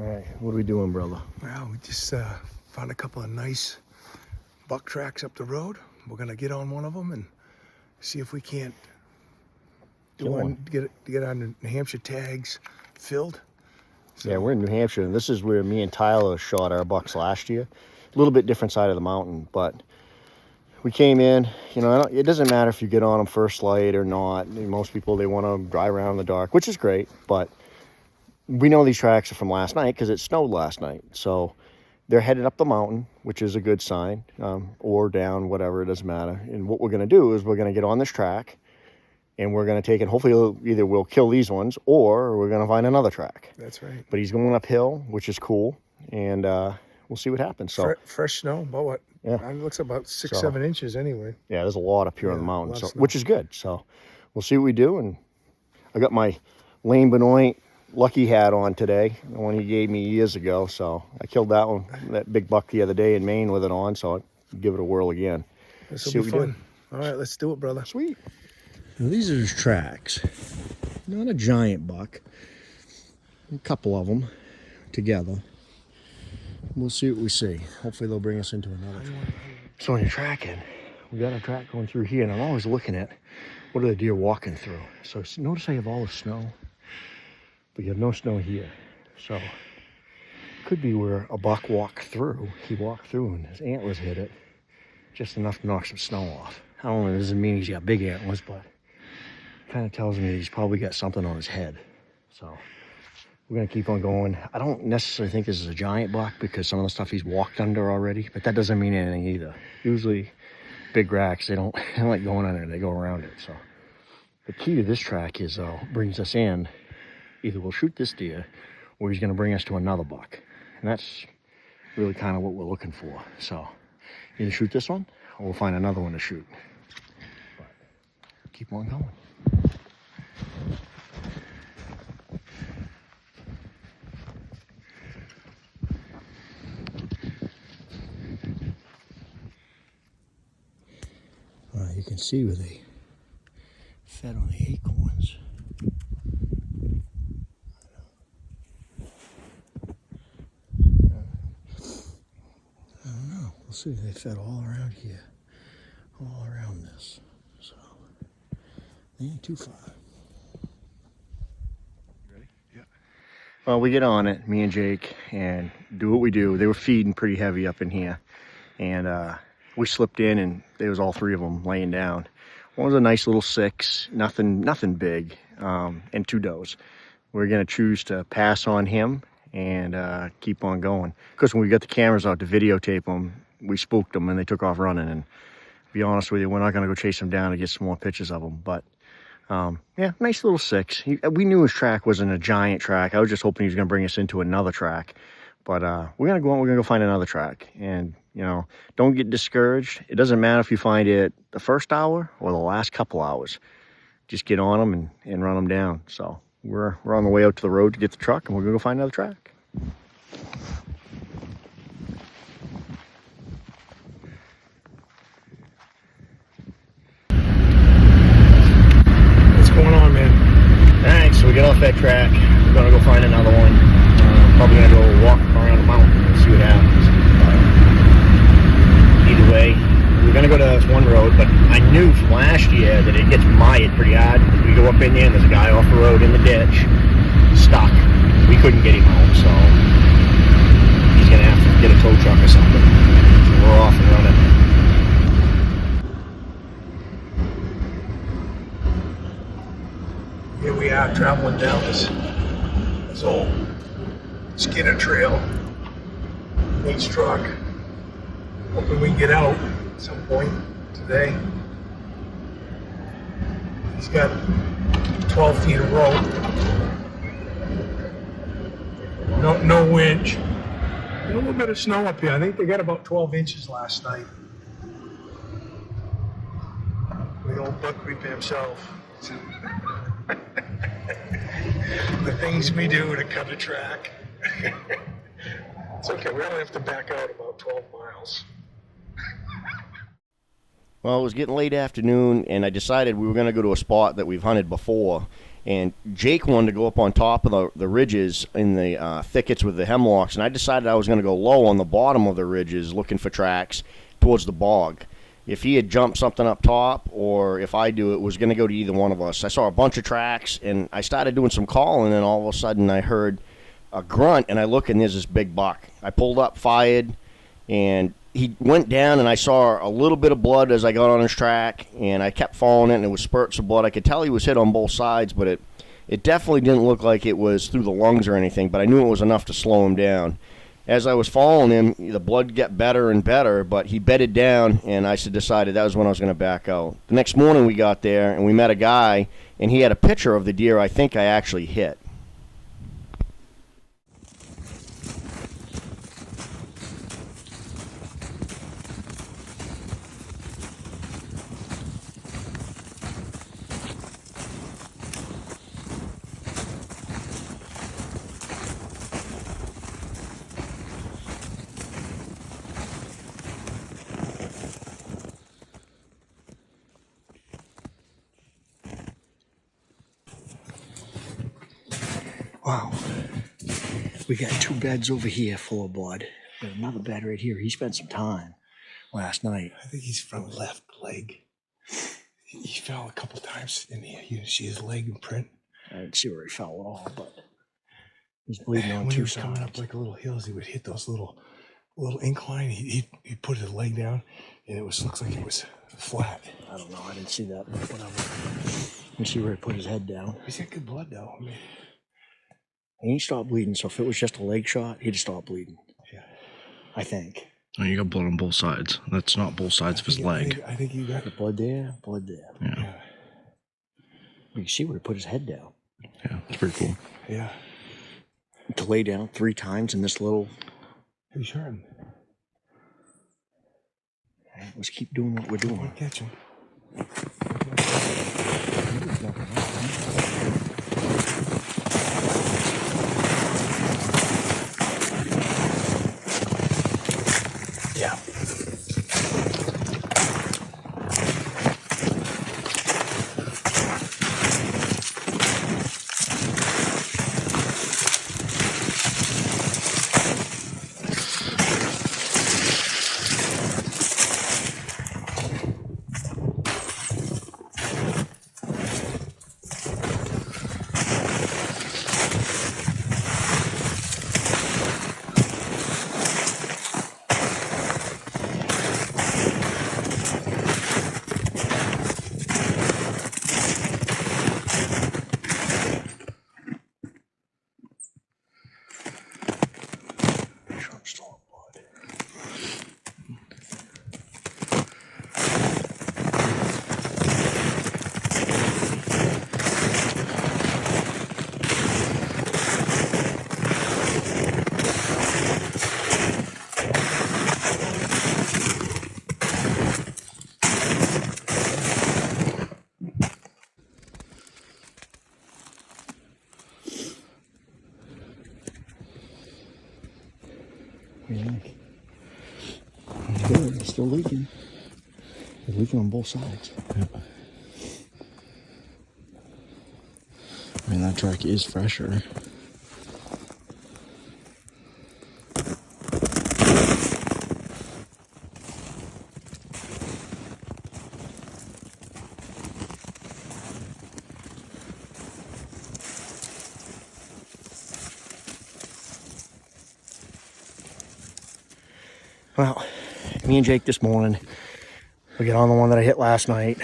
right, what are we doing, brother? Well, we just found a couple of nice buck tracks up the road. We're gonna get on one of them and see if we can't get our New Hampshire tags filled. So, yeah, we're in New Hampshire, and this is where me and Tyler shot our bucks last year. A little bit different side of the mountain, but we came in, you know, it doesn't matter if you get on them first light or not. Most people, they want to drive around in the dark, which is great, but we know these tracks are from last night because it snowed last night. So they're headed up the mountain, which is a good sign, or down, whatever, it doesn't matter. And what we're going to do is we're going to get on this track, and we're going to take it. Hopefully, either we'll kill these ones or we're going to find another track. That's right. But he's going uphill, which is cool, and we'll see what happens. So fresh snow, about what? Yeah, it looks about 6-7 inches anyway. Yeah, there's a lot up here on the mountain, so which is good. So we'll see what we do. And I got my Lane Benoit lucky hat on today, the one he gave me years ago. So I killed that big buck the other day in Maine with it on. So I'll give it a whirl again. This will be fun. All right, let's do it, brother. Sweet. Now, these are his tracks. Not a giant buck. A couple of them together. We'll see what we see. Hopefully they'll bring us into another track. So when you're tracking, we got a track going through here, and I'm always looking at what are the deer walking through. So notice I have all the snow, but you have no snow here. So could be where a buck walked through. He walked through and his antlers hit it, just enough to knock some snow off. I don't know, it doesn't mean he's got big antlers, but kind of tells me that he's probably got something on his head. So we're gonna keep on going. I don't necessarily think this is a giant buck because some of the stuff he's walked under already, but that doesn't mean anything either. Usually big racks, they don't like going under, they go around it. So the key to this track is brings us in, either we'll shoot this deer or he's gonna bring us to another buck. And that's really kind of what we're looking for. So either shoot this one or we'll find another one to shoot. But keep on going. You can see where they fed on the acorns. I don't know. We'll see. They fed all around here, all around this. So they ain't too far. Ready? Yeah. Well, we get on it, me and Jake, and do what we do. They were feeding pretty heavy up in here, and we slipped in, and there was all three of them laying down. One was a nice little 6, nothing big, and 2 does. We're gonna choose to pass on him and keep on going. Because when we got the cameras out to videotape them, we spooked them and they took off running. And to be honest with you, we're not gonna go chase them down and get some more pictures of them. But yeah, nice little 6. We knew his track wasn't a giant track. I was just hoping he was gonna bring us into another track. But we're gonna go on, we're gonna go find another track. And you know, don't get discouraged. It doesn't matter if you find it the first hour or the last couple hours. Just get on them and run them down. So we're on the way out to the road to get the truck, and we're gonna go find another track. What's going on, man? Thanks. So we get off that track. We're gonna go find another one. Probably gonna go walk around the mountain and see what happens. Either way, we're gonna go to this one road, but I knew from last year that it gets mired pretty hard. We go up in there and there's a guy off the road in the ditch, stuck. We couldn't get him home, so he's gonna have to get a tow truck or something. So we're off and running. Here we are traveling down this old Skinner trail. Nate's truck. Hoping we can get out at some point today. He's got 12 feet of rope. No winch. A little bit of snow up here. I think they got about 12 inches last night. The old buck creeper himself. The things we do to cut a track. It's okay, we only have to back out about 12 miles. Well, it was getting late afternoon, and I decided we were going to go to a spot that we've hunted before, And Jake wanted to go up on top of the ridges in the thickets with the hemlocks, and I decided I was going to go low on the bottom of the ridges looking for tracks towards the bog. If he had jumped something up top, or if I do, it was going to go to either one of us. I saw a bunch of tracks, and I started doing some calling, and all of a sudden I heard a grunt, and I look, and there's this big buck. I pulled up, fired, and he went down, and I saw a little bit of blood as I got on his track, and I kept following it, and it was spurts of blood. I could tell he was hit on both sides, but it definitely didn't look like it was through the lungs or anything, but I knew it was enough to slow him down. As I was following him, the blood got better and better, but he bedded down, and I decided that was when I was going to back out. The next morning we got there, and we met a guy, and he had a picture of the deer I think I actually hit. Wow. We got 2 beds over here full of blood. Got another bed right here. He spent some time last night. I think he's from left leg. He fell a couple times in here. You see his leg imprint. I didn't see where he fell at all, but he's bleeding on when 2 he was sides. coming up like a little hills, he would hit those little incline. He put his leg down, and it looks like it was flat. I don't know. I didn't see that, but whatever. Let me see where he put his head down. He's got good blood, though. I mean, He ain't stopped bleeding, so if it was just a leg shot, he'd stop bleeding. yeah. I think. Oh, you got blood on both sides. That's not both sides of his leg. I think you got The blood there, blood there. Yeah. You can see where he put his head down. Yeah, it's pretty cool. Yeah. To lay down 3 times in this little... Who's hurting? Let's keep doing what we're doing. Don't catch him. Yeah. Yeah. It's good. It's still leaking. It's leaking on both sides. Yeah. I mean, that track is fresher. Well, me and Jake this morning, we get on the one that I hit last night.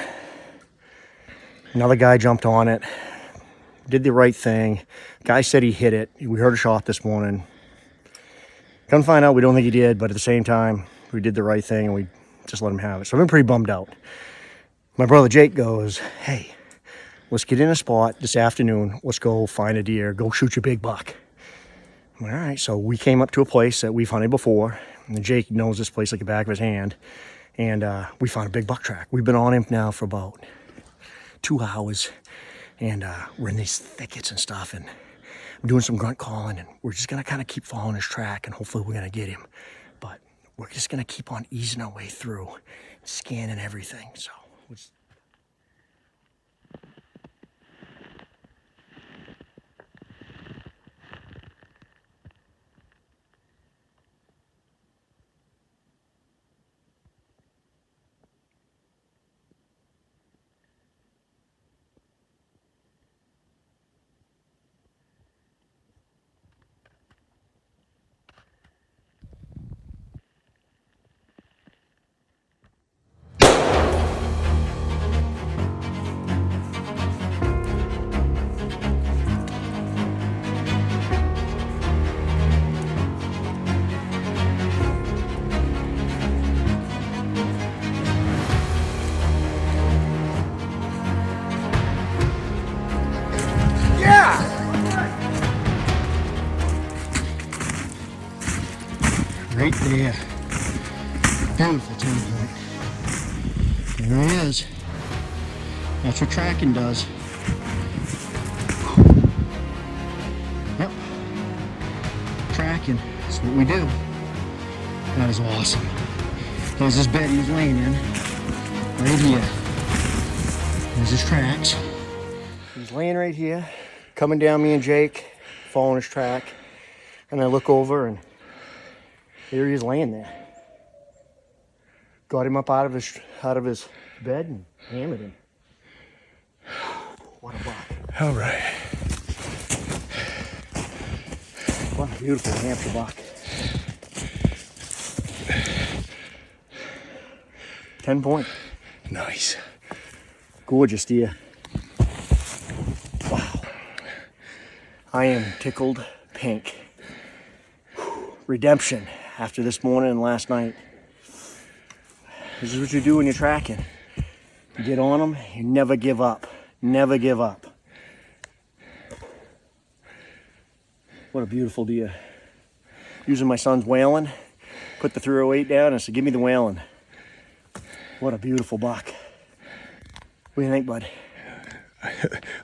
Another guy jumped on it, did the right thing. Guy said he hit it. We heard a shot this morning. Come find out, we don't think he did, but at the same time, we did the right thing and we just let him have it. So I've been pretty bummed out. My brother Jake goes, hey, let's get in a spot this afternoon. Let's go find a deer. Go shoot your big buck. I'm like, all right, so we came up to a place that we've hunted before. And Jake knows this place like the back of his hand. And we found a big buck track. We've been on him now for about 2 hours. And we're in these thickets and stuff. And I'm doing some grunt calling. And we're just going to kind of keep following his track. And hopefully we're going to get him. But we're just going to keep on easing our way through. Scanning everything. So Right there. Beautiful 10 point. There he is. That's what tracking does. Yep. Tracking. That's what we do. That is awesome. There's this bed he's laying in. Right here. There's his tracks. He's laying right here. Coming down, me and Jake. Following his track. And I look over and there he is laying there. Got him up out of his bed and hammered him. What a buck. All right. What a beautiful New Hampshire buck. 10 point. Nice. Gorgeous deer. Wow. I am tickled pink. Redemption after this morning and last night. This is what you do when you're tracking. You get on them, you never give up. Never give up. What a beautiful deer. Using my son's whaling, put the 308 down and said, give me the whaling. What a beautiful buck. What do you think, bud?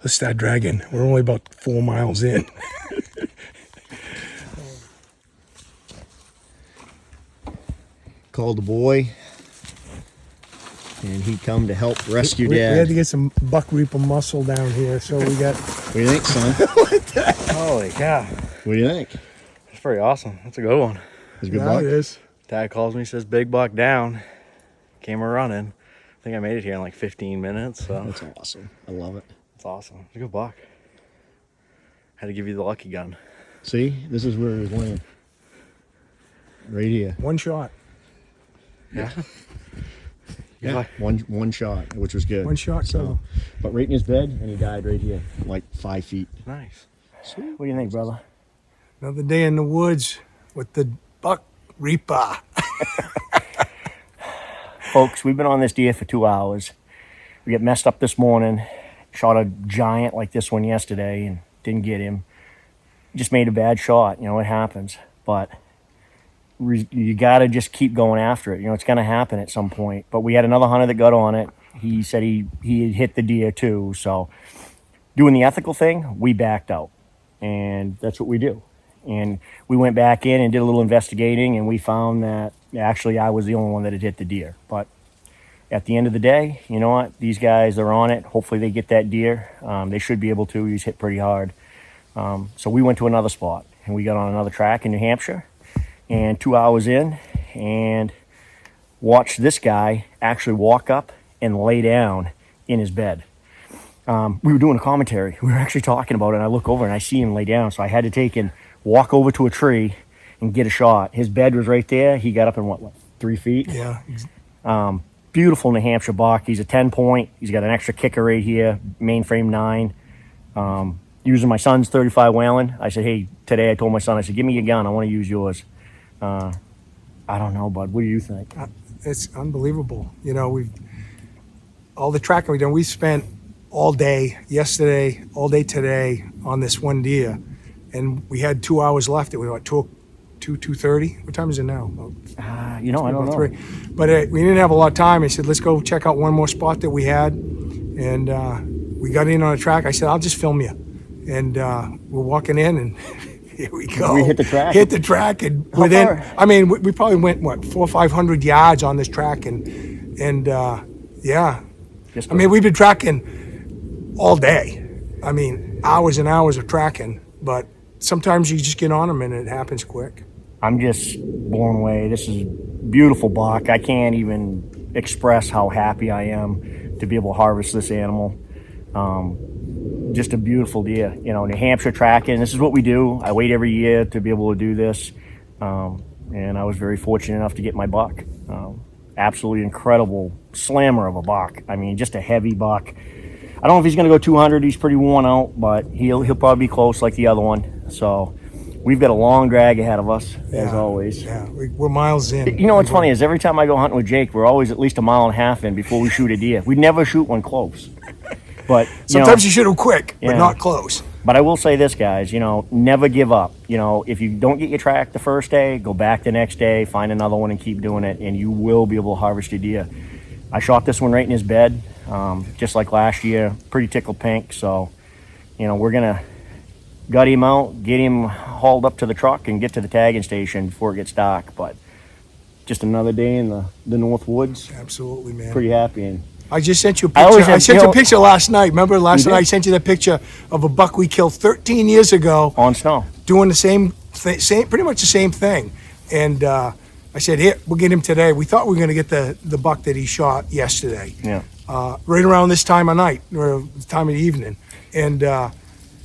Let's start dragging. We're only about 4 miles in. Called the boy, and he come to help rescue We Dad. had to get some buck reaper muscle down here, so we got... What do you think, son? Holy cow. What do you think? That's pretty awesome. That's a good one. It's a good Yeah, buck. it is. Dad calls me, says big buck down. Came a running. I think I made it here in like 15 minutes, so That's awesome. I love it. it's awesome. It's a good buck. Had to give you the lucky gun. See, this is where he's laying. Right here. One shot. Yeah. Yeah, one shot, which was good. One shot, So, but right in his bed, and he died right here, like 5 feet. Nice. What do you think, brother? Another day in the woods with the buck reaper. Folks, we've been on this deer for 2 hours. We got messed up this morning. Shot a giant like this one yesterday and didn't get him. Just made a bad shot. You know, it happens. But you got to just keep going after it. You know, it's going to happen at some point. But we had another hunter that got on it. He said he had hit the deer too. So doing the ethical thing, we backed out. And that's what we do. And we went back in and did a little investigating, and we found that actually I was the only one that had hit the deer. But at the end of the day, you know what? These guys are on it. Hopefully they get that deer. They should be able to. He's hit pretty hard. So we went to another spot, and we got on another track in New Hampshire. And 2 hours in, and watched this guy actually walk up and lay down in his bed. We were doing a commentary. We were actually talking about it, and I look over and I see him lay down. So I had to take and walk over to a tree and get a shot. His bed was right there. He got up in what 3 feet? Yeah. Beautiful New Hampshire buck. He's a 10 point. He's got an extra kicker right here, mainframe 9. Using my son's 35 whaling. I said, hey, today I told my son, I said, give me your gun. I want to use yours. I don't know, bud. What do you think? It's unbelievable. You know, all the tracking we've done, we spent all day yesterday, all day today on this one deer. And we had 2 hours left. It was what, 2:30? What time is it now? You know, I don't know. 3. But we didn't have a lot of time. I said, let's go check out one more spot that we had. And we got in on a track. I said, I'll just film you. And we're walking in, and here we go. We hit the track. Hit the track, and How within, far? I mean, we probably went, what, 400 or 500 yards on this track. And yeah. Just I mean, we've been tracking all day. I mean, hours and hours of tracking. But sometimes you just get on them, and it happens quick. I'm just blown away. This is a beautiful buck. I can't even express how happy I am to be able to harvest this animal. Just a beautiful deer. You know, New Hampshire tracking, this is what we do. I wait every year to be able to do this. And I was very fortunate enough to get my buck. Absolutely incredible slammer of a buck. I mean, just a heavy buck. I don't know if he's going to go 200. He's pretty worn out, but he'll probably be close like the other one. So we've got a long drag ahead of us, as always. Yeah, we're miles in. You know what's funny is every time I go hunting with Jake, we're always at least a mile and a half in before we shoot a deer. We never shoot one close. But Sometimes you shoot them quick, but Yeah. not close. But I will say this, guys, you know, never give up. You know, if you don't get your track the first day, go back the next day, find another one and keep doing it, and you will be able to harvest your deer. I shot this one right in his bed, just like last year, pretty tickled pink. So, you know, we're going to gut him out, get him hauled up to the truck, and get to the tagging station before it gets dark. But just another day in the North Woods. Absolutely, man. Pretty happy. And I just sent you a I picture. always I have- sent you you know- a picture last night. Remember last You night I did? sent you that picture of a buck we killed 13 years ago on snow. doing the same pretty much the same thing. And I said, here, we'll get him today. We thought we were going to get the buck that he shot yesterday. Yeah. Right around this time of night, or time of the evening. And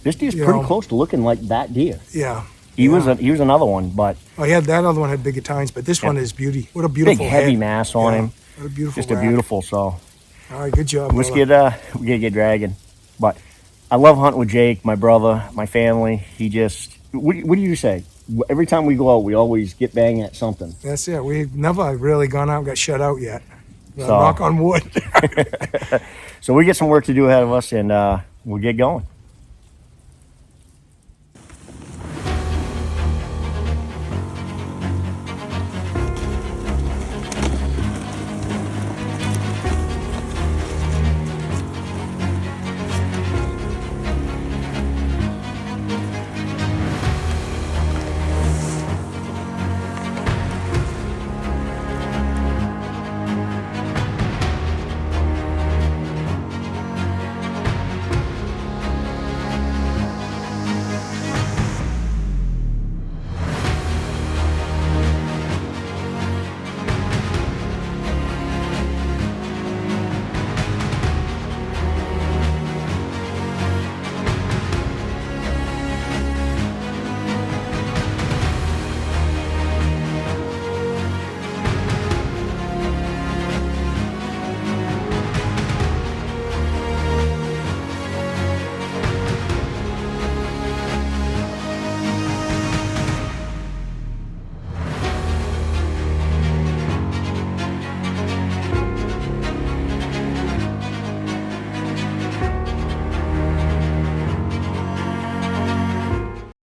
This deer's You pretty know. close to looking like that deer. yeah. He was another one, but Oh, yeah, that other one had bigger tines, but this one is beauty. What a beautiful big heavy head. mass on Yeah, him. What a beautiful Just a rack. beautiful. So All right, good job. let's brother. we gotta get dragging. But I love hunting with Jake, my brother, my family. He just what do you say? Every time we go out, we always get bang at something. That's it. We've never really gone out and got shut out yet. So- Knock on wood. So we get some work to do ahead of us, and we'll get going.